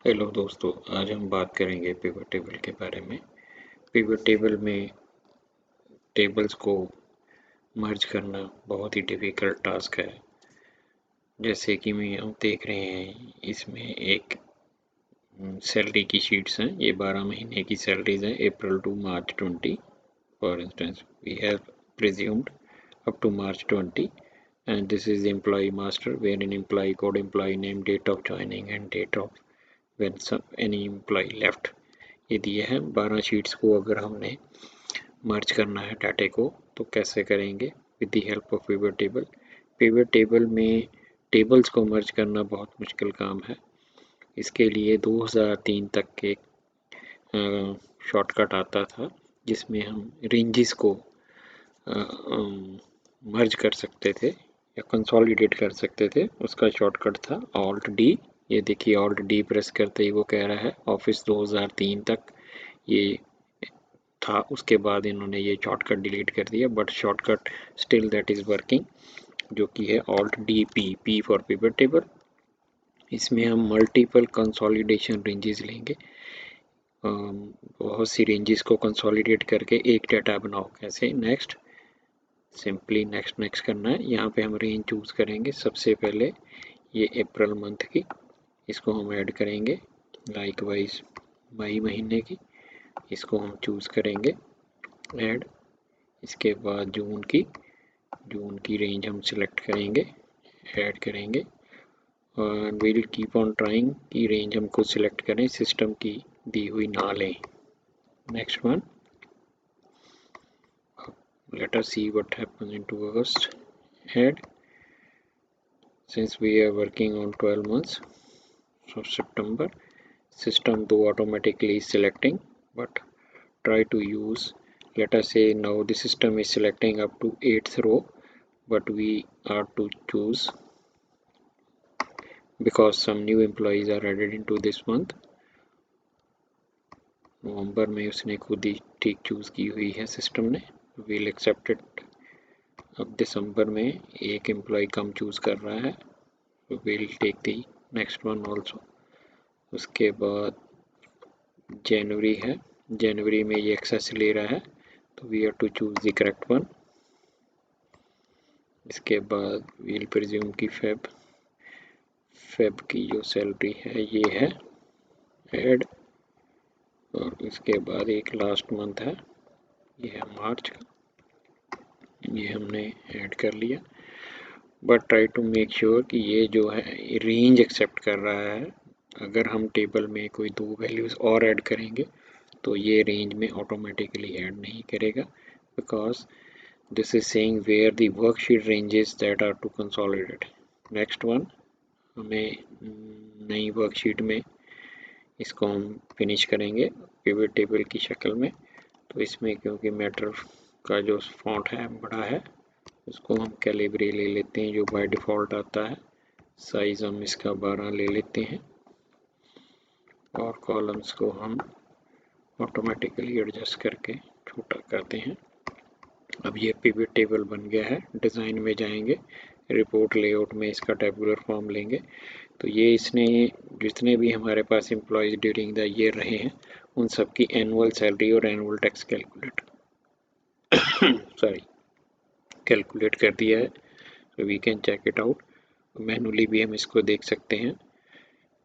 Hello दोस्तों, आज हम बात करेंगे पिवट टेबल के बारे में। पिवट टेबल में टेबल्स को मर्ज करना बहुत ही डिफ़िकल्ट टास्क है। जैसे कि हम देख रहे हैं, इसमें एक सैलरी की शीट्स हैं। ये 12 महीने की सैलरीज हैं, April to March 20। For instance we have presumed up to March 20, and this is the employee master, wherein employee code, employee name, date of joining and date of when any employee left ये दिए हैं। 12 sheets को अगर हमने मर्ज करना है डाटे को तो कैसे करेंगे? With the help of pivot table. Pivot table में टेबल्स को मर्ज करना बहुत मुश्किल काम है। इसके लिए 2003 तक के शॉर्टकट आता था, जिसमें हम रेंजेस को मर्ज कर सकते थे या कंसोलिडेट कर सकते थे। उसका शॉर्टकट था ऑल्ट डी। ये देखिए, ऑल्ट डी प्रेस करते ही वो कह रहा है ऑफिस 2003 तक ये था। उसके बाद इन्होंने ये शॉर्टकट डिलीट कर दिया, but shortcut still that is working, जो कि है alt D P, P for pivot table. इसमें हम मल्टीपल कंसोलिडेशन रेंजेस लेंगे। बहुत सी रेंजेस को कंसोलिडेट करके एक डाटा बनाओ। कैसे? नेक्स्ट, सिंपली नेक्स्ट नेक्स्ट करना है। यहाँ पे हम रेंज चूज़ करेंगे। सबसे पहले ये अप्रैल मंथ की, इसको हम ऐड करेंगे। लाइकवाइज मई महीने की, इसको हम चूज़ करेंगे ऐड। इसके बाद जून की रेंज हम सिलेक्ट करेंगे, ऐड करेंगे। और विल कीप ऑन ट्राइंग की रेंज हमको सिलेक्ट करें, सिस्टम की दी हुई ना लें। Next one, let us see what happens into August. Add, since we are working on 12 months, so September, system though automatically is selecting, but try to use, let us say now the system is selecting up to 8th row, but we are to choose because some new employees are added into this month. नवंबर में उसने खुद ही ठीक choose की हुई है system ने, will accept it. अब दिसंबर में एक एम्प्लॉय कम चूज़ कर रहा है, will take the next one also. उसके बाद जनवरी है, जनवरी में ये एक्सेस ले रहा है, तो we have to choose the correct one. इसके बाद विल प्रिज्यूम की फेब की जो सैलरी है ये है ऐड। और इसके बाद एक लास्ट मंथ है, ये है मार्च का, ये हमने ऐड कर लिया। But try to make sure कि ये जो है रेंज एक्सेप्ट कर रहा है। अगर हम टेबल में कोई दो वैल्यूज़ और ऐड करेंगे तो ये रेंज में ऑटोमेटिकली ऐड नहीं करेगा, because this is saying where the worksheet ranges that are to consolidate. Next one, हमें नई वर्कशीट में इसको हम फिनिश करेंगे पिवट टेबल की शक्ल में। तो इसमें क्योंकि मैटर का जो फॉन्ट है बड़ा है, उसको हम कैलिब्रे ले लेते हैं जो बाय डिफ़ॉल्ट आता है। साइज़ हम इसका 12 ले लेते हैं और कॉलम्स को हम ऑटोमेटिकली एडजस्ट करके छोटा करते हैं। अब ये पिवट टेबल बन गया है। डिज़ाइन में जाएंगे, रिपोर्ट लेआउट में इसका टेबुलर फॉर्म लेंगे। तो ये इसने जितने भी हमारे पास एम्प्लॉयज़ ड्यूरिंग द ईयर रहे हैं, उन सब की एनुअल सैलरी और एनुअल टैक्स कैलकुलेट कर दिया है। तो we can check it out. Manually भी हम इसको देख सकते हैं।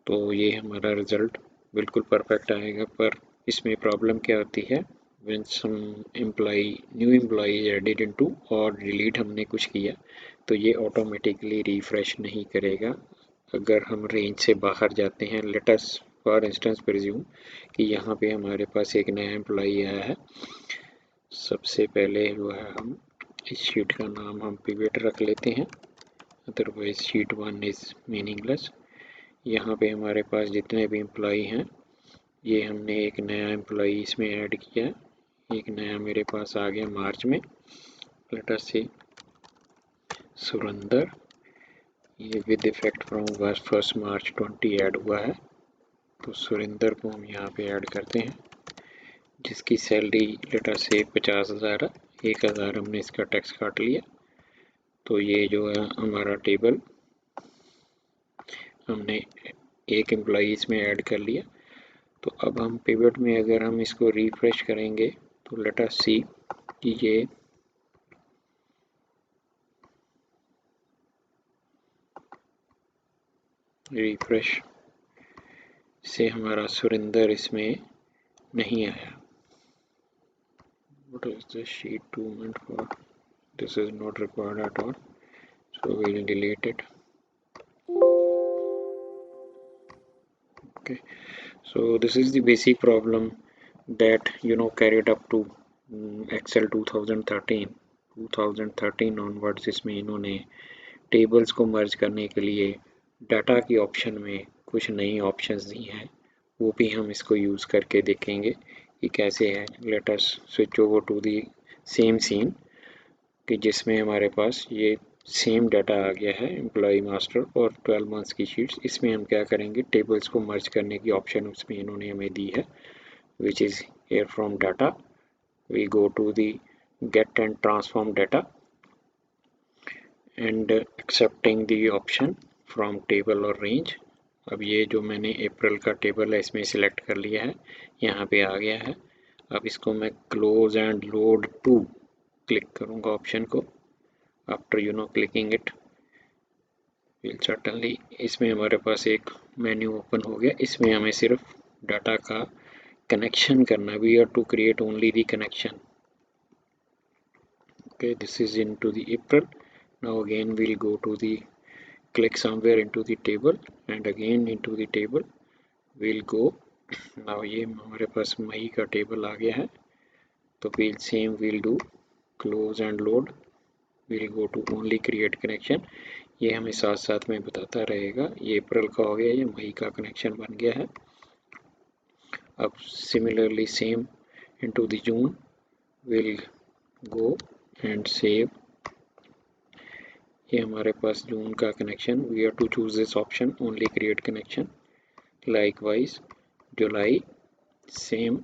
तो ये हमारा रिज़ल्ट बिल्कुल परफेक्ट आएगा, पर इसमें प्रॉब्लम क्या होती है, when some new employee added into और डिलीट हमने कुछ किया तो ये ऑटोमेटिकली रिफ्रेश नहीं करेगा। अगर हम रेंज से बाहर जाते हैं, let us for instance presume कि यहाँ पे हमारे पास एक नया एम्प्लॉई आया है। सबसे पहले जो है हम इस शीट का नाम हम पिवट रख लेते हैं, अदरवाइज शीट 1 इज़ मीनिंगलेस। यहाँ पे हमारे पास जितने भी एम्प्लॉई हैं, ये हमने एक नया एम्प्लॉई इसमें ऐड किया। एक नया मेरे पास आ गया मार्च में, लेट अस से सुरेंदर। ये with effect from 1 March 20 add हुआ है। तो सुरेंदर को हम यहाँ पे ऐड करते हैं, जिसकी सैलरी लेट अस से 50,000 है। 1,000 हमने इसका टैक्स काट लिया। तो ये जो है हमारा टेबल हमने एक एम्प्लॉई इसमें ऐड कर लिया। तो अब हम पिवट में अगर हम इसको रिफ्रेश करेंगे तो लेट अस सी कि ये रिफ्रेश से हमारा सुरेंद्र इसमें नहीं आया। What is this sheet 2 meant for? This is not required at all, so we will delete it. Okay, so this is the basic problem that carried up to Excel 2013 onwards। इसमें इन्होंने tables को मर्ज करने के लिए data की option में कुछ नई ऑप्शंस दी हैं, वो भी हम इसको यूज़ करके देखेंगे कि कैसे है। Let us switch over to the same scene कि जिसमें हमारे पास ये सेम डाटा आ गया है एम्प्लॉय मास्टर और 12 मंथ्स की शीट्स। इसमें हम क्या करेंगे, टेबल्स को मर्ज करने की ऑप्शन उसमें इन्होंने हमें दी है, which is here from data we go to the get and transform data and accepting the option from table और range। अब ये जो मैंने अप्रैल का टेबल है इसमें सिलेक्ट कर लिया है, यहाँ पे आ गया है। अब इसको मैं close and load to click करूँगा ऑप्शन को। After clicking it will certainly, इसमें हमारे पास एक मेन्यू ओपन हो गया। इसमें हमें सिर्फ डाटा का connection करना, we have to create only the connection। okay, this is into the April। now again we'll go to the click somewhere into the table and again into the table we'll go। now ये हमारे पास मई का table आ गया है, तो we'll do close and load, we'll go to only create connection। ये हमें साथ साथ में बताता रहेगा। ये अप्रैल का हो गया, ये मई का कनेक्शन बन गया है। अब similarly same into the June we'll go and save। ये हमारे पास जून का connection, we have to choose this option only create connection. Likewise July same,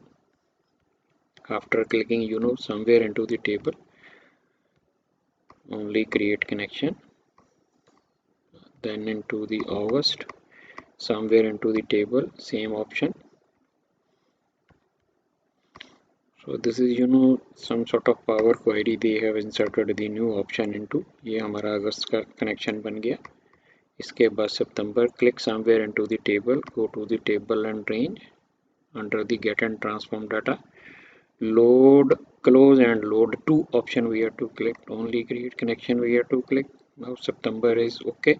after clicking somewhere into the table only create connection, then into the August somewhere into the table same option। so this is some sort of power query they have inserted the new option into। ये हमारा अगस्त का connection बन गया। इसके बाद सितंबर, click somewhere into the table, go to the table and range under the gate and transform data, load close and load to option we have to click, only create connection we have to click। now September is okay।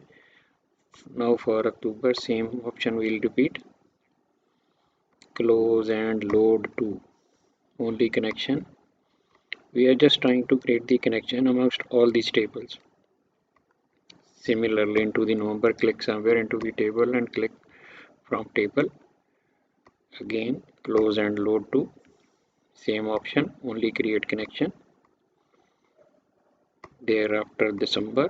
now for October same option we'll repeat, close and load to only connection। we are just trying to create the connection amongst all these tables। similarly into the November, click somewhere into the table and click from table, again close and load to same option only create connection। thereafter December,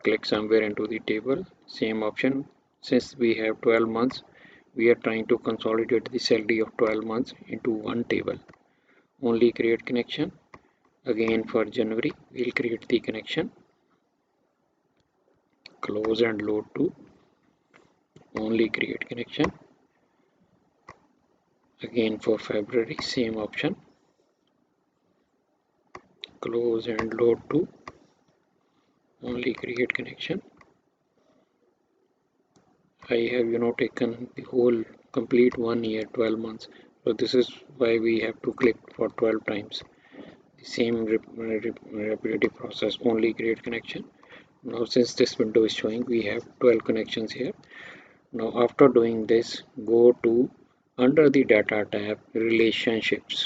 click somewhere into the table same option। since we have 12 months we are trying to consolidate the salary of 12 months into one table, only create connection। again for January we'll create the connection, close and load to only create connection। again for February same option, close and load to only create connection। I have taken the whole complete 1 year 12 months, so this is why we have to click for 12 times the same repetitive process, only create connection। now since this window is showing we have 12 connections here। now after doing this, go to under the data tab relationships।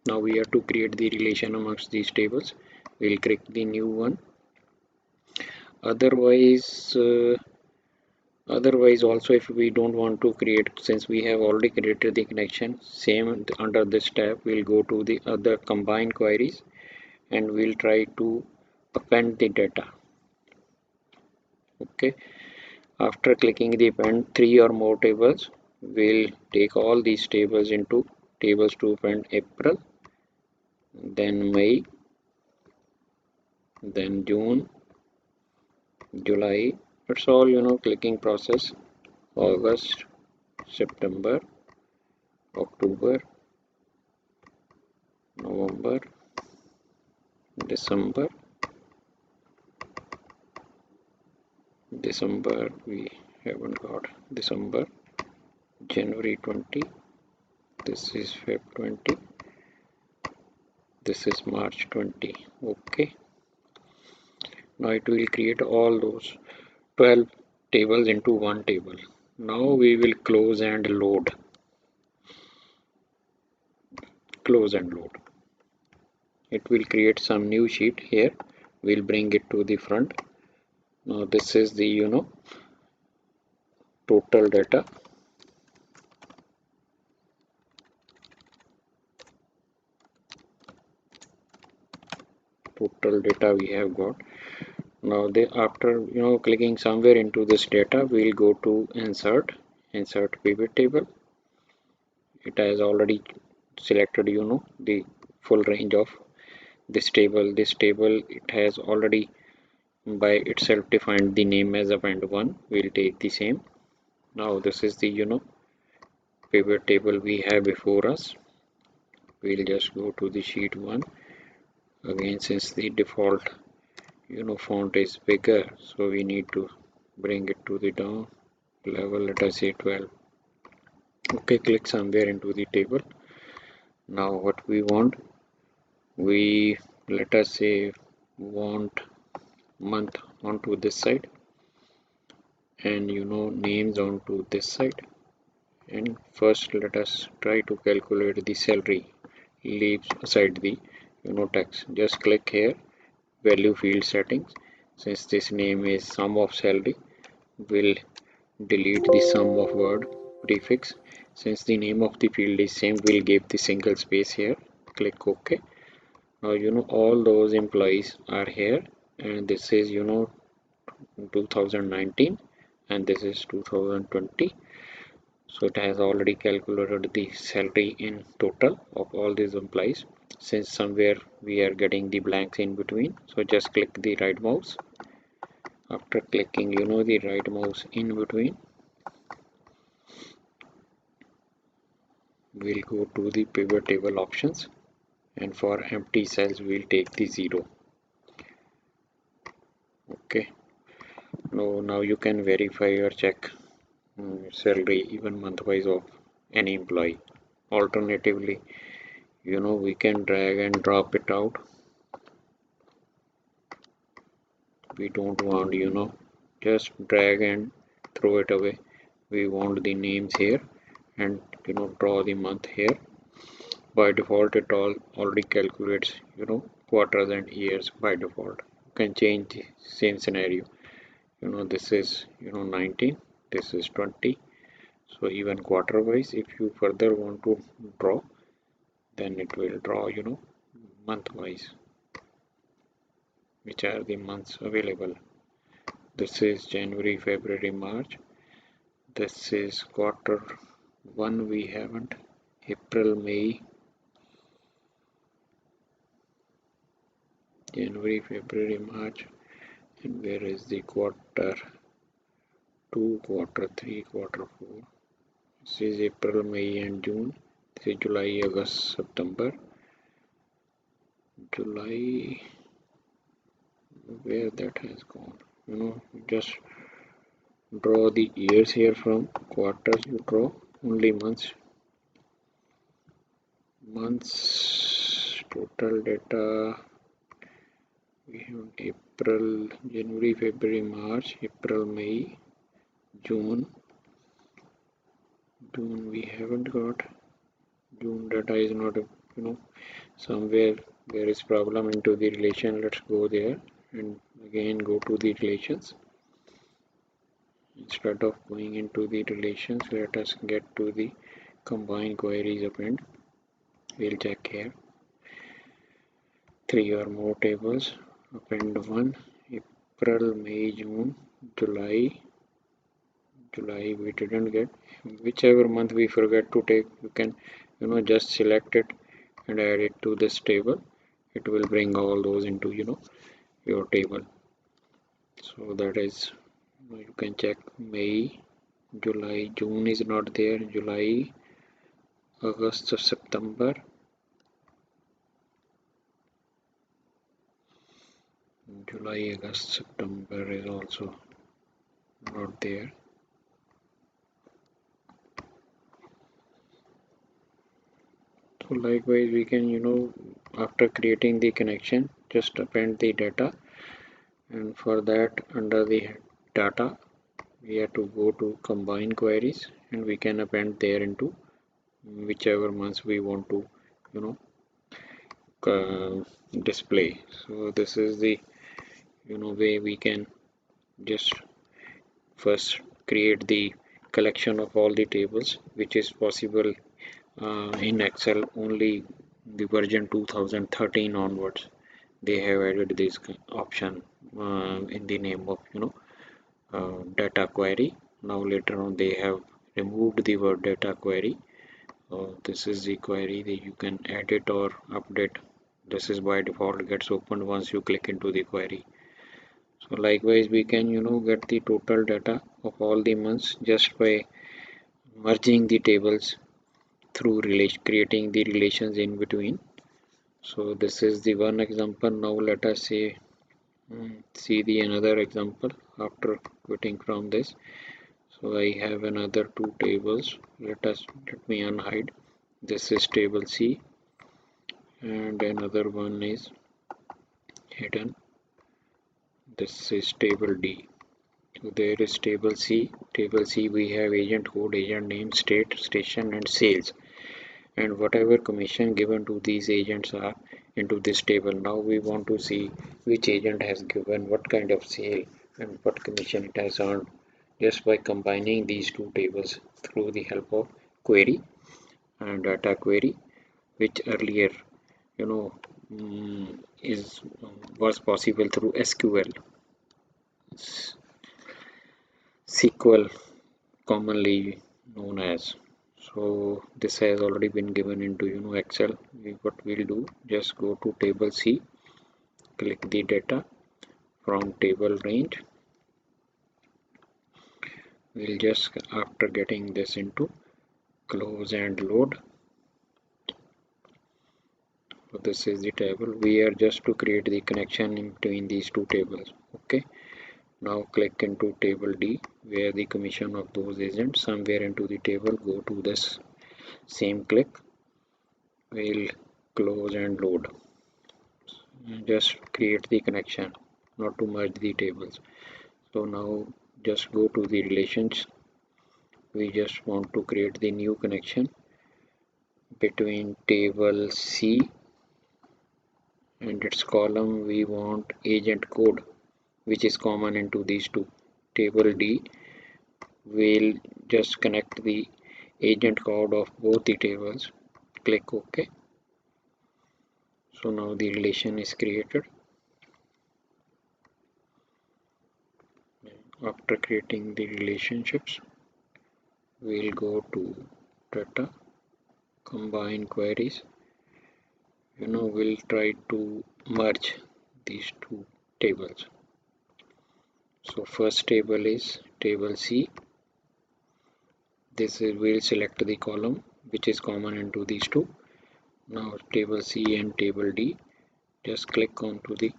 now we have to create the relation amongst these tables, we'll click the new one। otherwise also if we don't want to create, since we have already created the connection, same under this tab we'll go to the other combine queries and we'll try to append the data। okay, after clicking the append 3 or more tables, we'll take all these tables into tables to append April, then May, then June, July। it's all clicking process, August, September, October, November, December. December we haven't got. December, January 20, this is Feb 20, this is March 20. Okay, now it will create all those 12 tables into one table. Now we will close and load. Close and load. It will create some new sheet here. We'll bring it to the front. Now this is the total data. Total data we have got. Now after clicking somewhere into this data, we'll go to insert pivot table. It has already selected the full range of this table. This table, it has already by itself defined the name as append 1. We'll take the same. Now this is the pivot table we have before us. We'll just go to the sheet 1 again. Since the default font is bigger, so we need to bring it to the down level. Let us say 12. Okay, click somewhere into the table. Now what we want, we let us say want month onto this side, and names onto this side. And first let us try to calculate the salary. Leaves aside the text. Just click here, value field settings. Since this name is sum of salary, we'll delete the sum of word prefix. Since the name of the field is same, we'll give the single space here. Click OK. Now all those employees are here, and this is 2019 and this is 2020. So it has already calculated the salary in total of all these employees. Since somewhere we are getting the blanks in between, so just click the right mouse. After clicking the right mouse in between, we'll go to the pivot table options, and for empty cells we'll take the 0. Okay, now you can verify or check salary even month-wise of any employee. Alternatively, we can drag and drop it out. We don't want just drag and throw it away. We want the names here, and draw the month here. By default it already calculates quarters and years by default. You can change the same scenario. This is 19, this is 20. So even quarter wise, if you further want to draw, then it will draw month wise, which are the months available. This is January, February, March. This is quarter 1 we haven't. April, May, January, February, March. And where is the quarter 2, quarter 3, quarter 4? This is April, May and June. This is July, August, September. July, where that has gone? Just draw the years here. From quarters you draw only months. Total data we have April, January, February, March, April, May, June. We haven't got. June data is not somewhere there is problem into the relation. Let's go there and again go to the relations. Instead of going into the relations, let us get to the combine queries append. We'll check here 3 or more tables. Append 1, April, May, June, July we didn't get. Whichever month we forget to take, you can just select it and add it to this table. It will bring all those into your table. So that is, you can check May, July, June is not there, July, August, September, July, August, September is also not there. So likewise we can, after creating the connection, just append the data, and for that under the data we have to go to combine queries, and we can append there into whichever months we want to, you know display. So this is the, way we can just first create the collection of all the tables, which is possible in Excel only the version 2013 onwards. They have added this option in the name of, data query. Now later on they have removed the word data query. So this is the query that you can edit or update. This is by default gets opened once you click into the query. So likewise we can, get the total data of all the months just by merging the tables through creating the relations in between. So this is the one example. Now let us see the another example after quitting from this. So I have another two tables. Let me unhide. This is table C and another one is hidden. This is table D. So there is table C. Table C we have agent code, agent name, state, station and sales, and whatever commission given to these agents are into this table. Now we want to see which agent has given what kind of sale and what commission it has earned, just by combining these two tables through the help of query and data query, which earlier, you know is was possible through SQL commonly known as. So this has already been given into, Excel. What we'll do, just go to table C, click the data from table range. We'll just, after getting this into, close and load. So this is the table. We are just to create the connection in between these two tables. Okay, now click into table D, where the commission of those agents somewhere into the table. Go to this same click. We'll close and load. Just create the connection, not to merge the tables. So now just go to the relations. We just want to create the new connection between table C and its column. We want agent code, which is common into these two. Table D will just connect the agent code of both the tables. Click OK. So now the relation is created. After creating the relationships, we'll go to data, combine queries. We'll try to merge these two tables. So first table is table C. This is, we'll select the column which is common into these two. Now table C and table D, just click on to the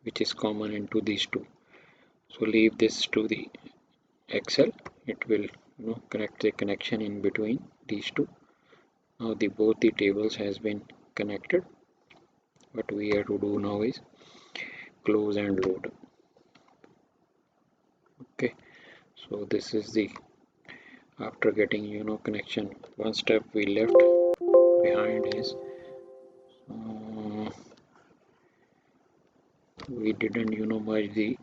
which is common into these two. So leave this to the Excel. It will, connect the connection in between these two. Now both the tables has been connected. What we have to do now is close and load. Okay, so this is the, after getting, connection. One step we left behind is we didn't, merge the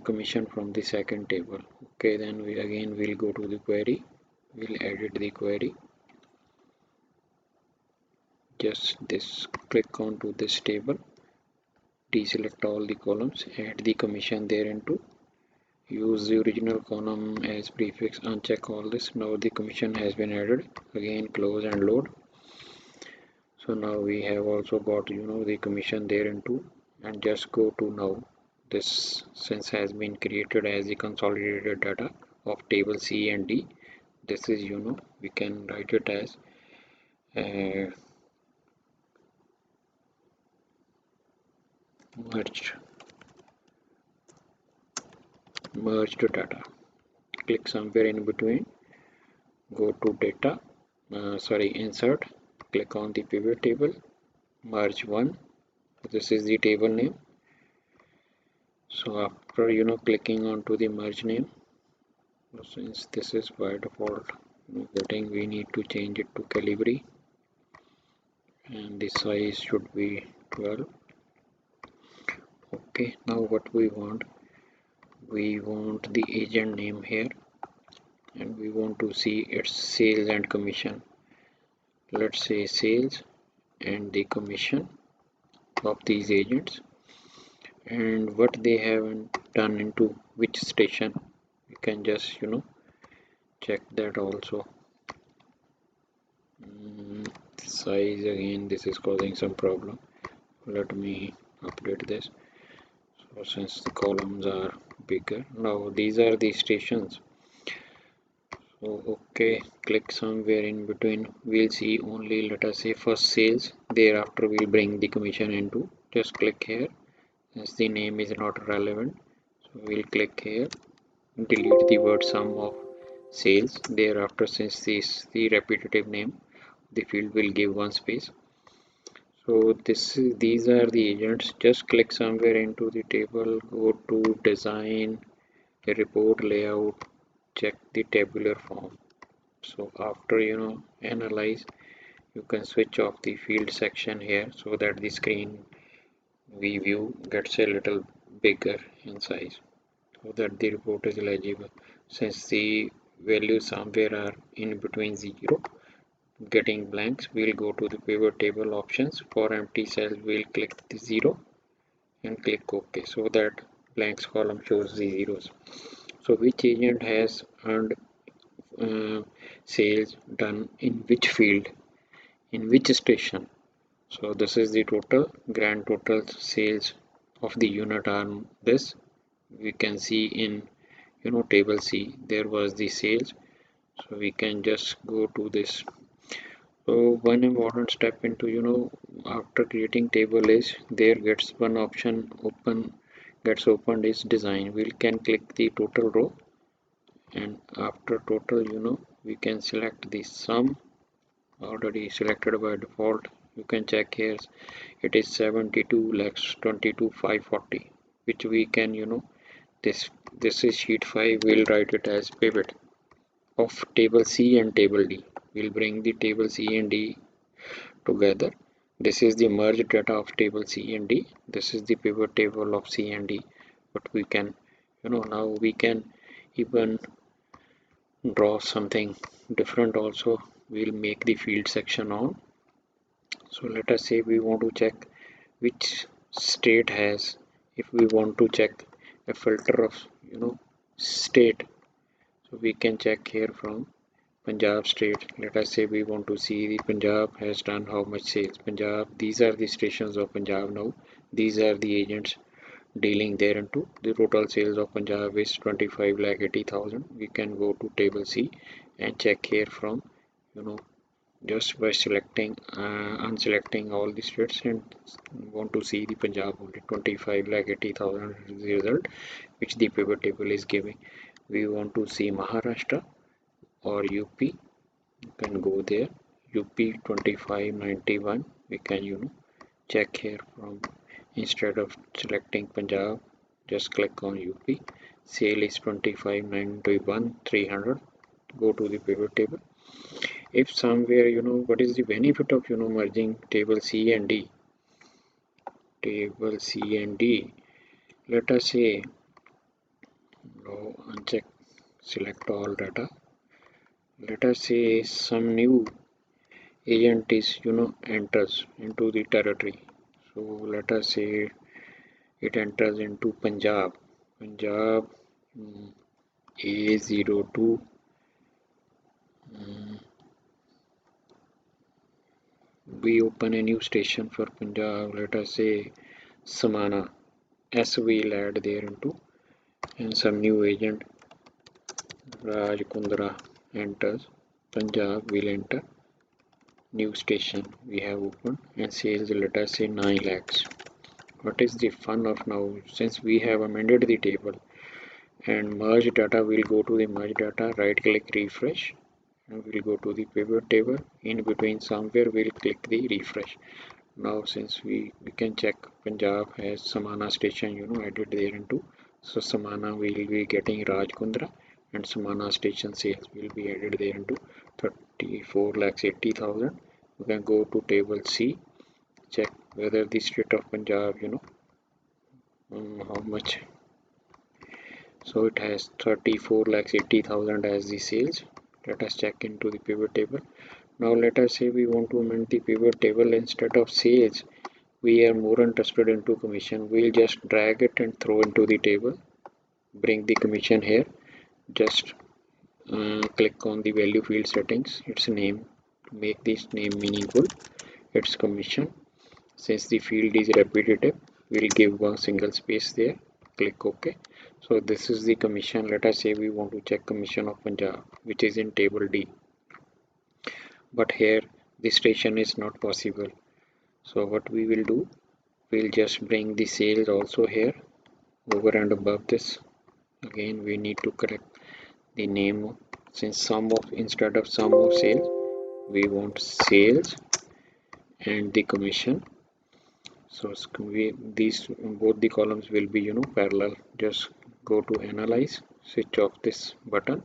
commission from the second table. Okay, then we again will go to the query. We'll edit the query. Just this, click on to this table, deselect all the columns, add the commission there into, use the original column as prefix, uncheck all this. Now the commission has been added. Again close and load. So now we have also got, the commission there into, and just go to now this since has been created as the consolidated data. of table C and D. This is, we can write it as merged data. Click somewhere in between, go to data, insert, click on the pivot table, merge one. This is the table name. So after clicking onto the merge name, since this is by default getting, we need to change it to Calibri, and the size should be 12. Okay, now what we want the agent name here, and we want to see its sales and commission. Let's say sales and the commission of these agents, and what they have done into which station. You can just check that also. Size again, this is causing some problem. Let me update this. So since the columns are bigger, now these are the stations. So okay, click somewhere in between. We'll see only, let us say, first sales, thereafter we'll bring the commission into. Just click here, since the name is not relevant, so we'll click here, delete the word sum of sales. Thereafter, since this is the repetitive name, the field will give one space. So these are the agents. Just click somewhere into the table, go to design, report layout, check the tabular form. So after analyze, you can switch off the field section here so that the screen we view gets a little bigger in size, so that the report is legible. Since the values somewhere are in between 0 getting blanks, we'll go to the pivot table options. For empty cells, we'll click the 0 and click OK, so that blanks column shows the zeros. So which agent has earned sales done in which field, in which station. So this is the total, grand total sales of the unit on this. We can see in table C there was the sales, so we can just go to this. So one important step into after creating table is there gets one option gets opened is design. We can click the total row, and after total we can select the sum already selected by default. You can check here, it is 72 lakhs 22,540, which we can this is sheet 5. We'll write it as pivot of table C and table D. We'll bring the table C and D together. This is the merged data of table C and D. This is the pivot table of C and D. But we can now we can even draw something different also. We'll make the field section on. So let us say we want to check which state has, if we want to check a filter of state, so we can check here from Punjab state. Let us say we want to see the Punjab has done how much sales. Punjab, these are the stations of Punjab now. These are the agents dealing there into. The total sales of Punjab is 25,80,000. We can go to table C and check here from just by selecting unselecting all the states and want to see the Punjab only. 25,80,000 is the result which the pivot table is giving. We want to see Maharashtra or UP, you can go there. UP 2591, we can check here from, instead of selecting Punjab, just click on UP. Sale is 2591 300. Go to the pivot table. If somewhere what is the benefit of merging table C and D, table C and D, let us say uncheck, select all data. Let us say some new agent is enters into the territory. So let us say it enters into Punjab A02. We open a new station for Punjab. Let us say Samana. S we'll add there into, and some new agent Raj Kundra enters, Punjab will enter new station we have opened and sales, let us say 9 lakhs. What is the fun of now? Since we have amended the table and merge data, will go to the merge data, right click refresh, and we'll go to the pivot table. In between somewhere we'll click the refresh. Now since we can check, Punjab has Samana station added there into, so Samana will be getting Raj Kundra and Samana station sales will be added there into 34 lakhs 80,000. We can go to table C, check whether the state of Punjab how much. So it has 34 lakhs 80,000 as the sales. Let us check into the pivot table. Now let us say we want to amend the pivot table. Instead of sales, we are more interested into commission. We'll just drag it and throw into the table. Bring the commission here. Just click on the value field settings, its name, to make this name meaningful. Its commission. Since the field is repetitive, we'll give one single space there. Click OK. So this is the commission. Let us say we want to check commission of Punjab, which is in table D. But here this station is not possible. So what we will do, we'll just bring the sales also here, over and above this. Again we need to correct the name, since sum of, instead of sum of sales, we want sales and the commission. So these both the columns will be parallel. Just go to analyze, switch off this button.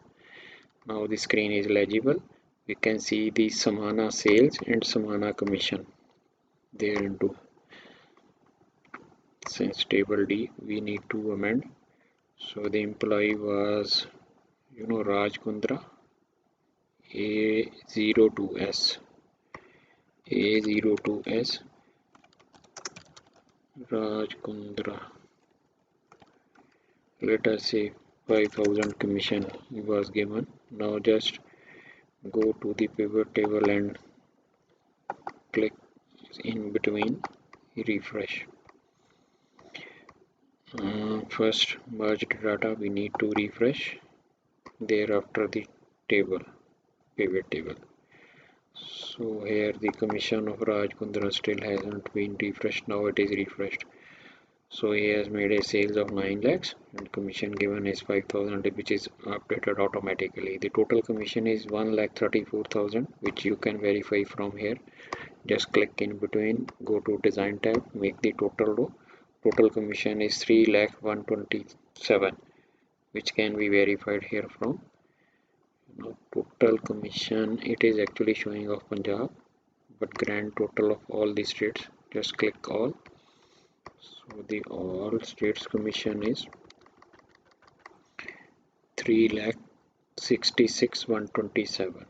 Now the screen is legible. We can see the Samana sales and Samana commission there into. Since table D we need to amend. So the employee was Raj Kundra A02S A02S Raj Kundra. Let us say 5,000 commission he was given. Now just go to the pivot table and click in between, refresh. First merged data we need to refresh, thereafter the table, pivot table. So here the commission of Raj Kundra still hasn't been refreshed. Now it is refreshed. So he has made a sales of 9 lakhs and commission given is 5,000, which is updated automatically. The total commission is 1,34,000, which you can verify from here. Just click in between, go to design tab, make the total row. Total commission is 3,127,000, which can be verified here from. Now total commission, it is actually showing of Punjab, but grand total of all the states, just click all. So the all states commission is 3,66,127,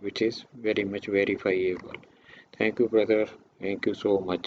which is very much verifiable. Thank you brother, thank you so much.